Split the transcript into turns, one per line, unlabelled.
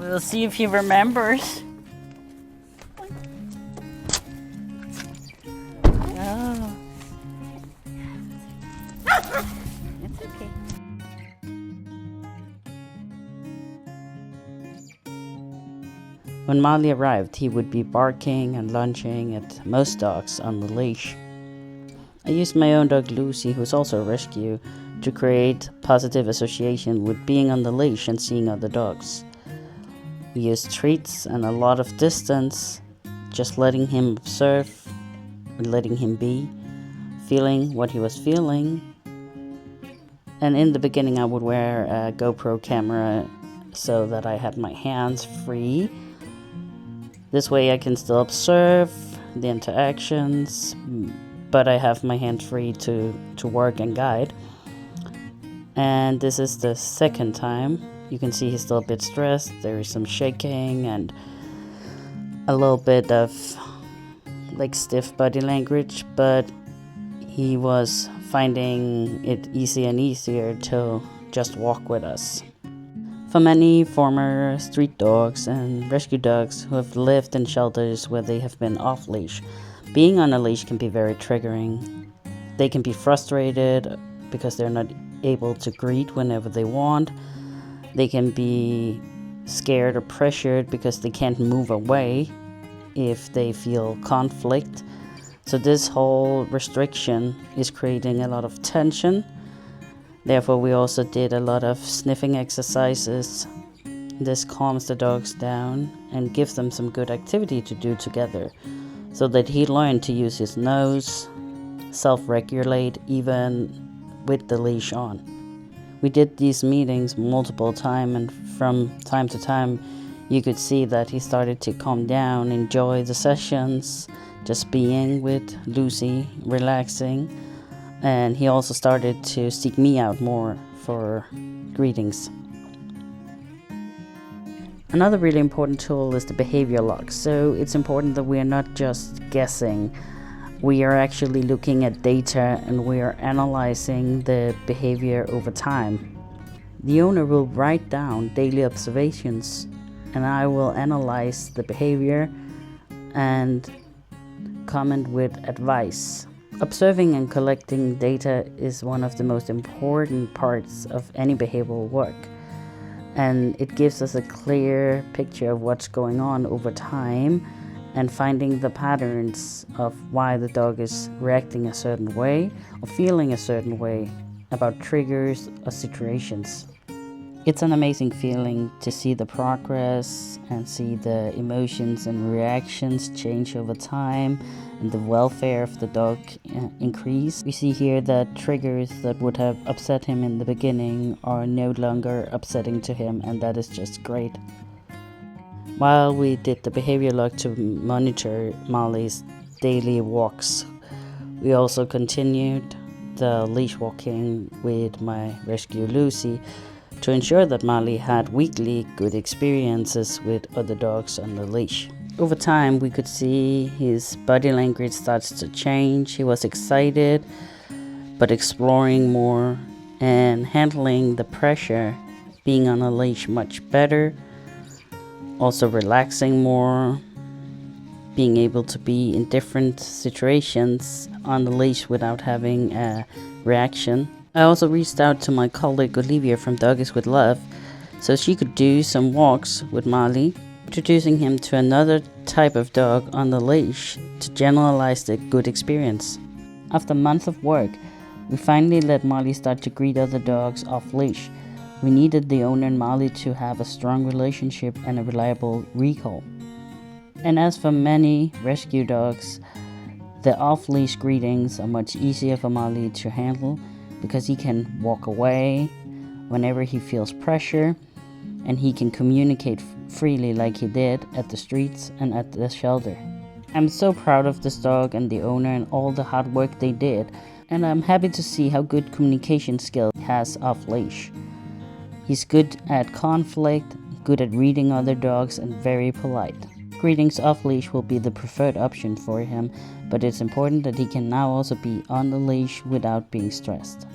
We'll see if he remembers. Oh. It's okay. When Marley arrived, he would be barking and lunging at most dogs on the leash. I used my own dog Lucy, who's also a rescue, to create positive association with being on the leash and seeing other dogs. We used treats and a lot of distance, just letting him observe, letting him be, feeling what he was feeling. And in the beginning I would wear a GoPro camera so that I had my hands free. This way I can still observe the interactions, but I have my hands free to work and guide. And this is the second time. You can see he's still a bit stressed. There is some shaking and a little bit of like stiff body language, but he was finding it easier and easier to just walk with us. For many former street dogs and rescue dogs who have lived in shelters where they have been off leash, being on a leash can be very triggering. They can be frustrated because they're not able to greet whenever they want. They can be scared or pressured because they can't move away if they feel conflict. So this whole restriction is creating a lot of tension. Therefore, we also did a lot of sniffing exercises. This calms the dogs down and gives them some good activity to do together, so that he learned to use his nose, self-regulate even with the leash on. We did these meetings multiple times, and from time to time you could see that he started to calm down, enjoy the sessions, just being with Lucy, relaxing. And he also started to seek me out more for greetings. Another really important tool is the behavior log. So it's important that we are not just guessing. We are actually looking at data and we are analyzing the behavior over time. The owner will write down daily observations and I will analyze the behavior and comment with advice. Observing and collecting data is one of the most important parts of any behavioral work, and it gives us a clear picture of what's going on over time and finding the patterns of why the dog is reacting a certain way or feeling a certain way about triggers or situations. It's an amazing feeling to see the progress and see the emotions and reactions change over time and the welfare of the dog increase. We see here that triggers that would have upset him in the beginning are no longer upsetting to him, and that is just great. While we did the behavior log to monitor Marley's daily walks, we also continued the leash walking with my rescue Lucy to ensure that Marley had weekly good experiences with other dogs on the leash. Over time, we could see his body language starts to change. He was excited, but exploring more and handling the pressure, being on a leash much better, also relaxing more, being able to be in different situations on the leash without having a reaction. I also reached out to my colleague Olivia from Doggies with Love so she could do some walks with Marley, introducing him to another type of dog on the leash to generalize the good experience. After a month of work, we finally let Marley start to greet other dogs off leash. We needed the owner and Marley to have a strong relationship and a reliable recall. And as for many rescue dogs, the off-leash greetings are much easier for Marley to handle because he can walk away whenever he feels pressure, and he can communicate freely like he did at the streets and at the shelter. I'm so proud of this dog and the owner and all the hard work they did, and I'm happy to see how good communication skills he has off leash. He's good at conflict, good at reading other dogs, and very polite. Greetings off leash will be the preferred option for him, but it's important that he can now also be on the leash without being stressed.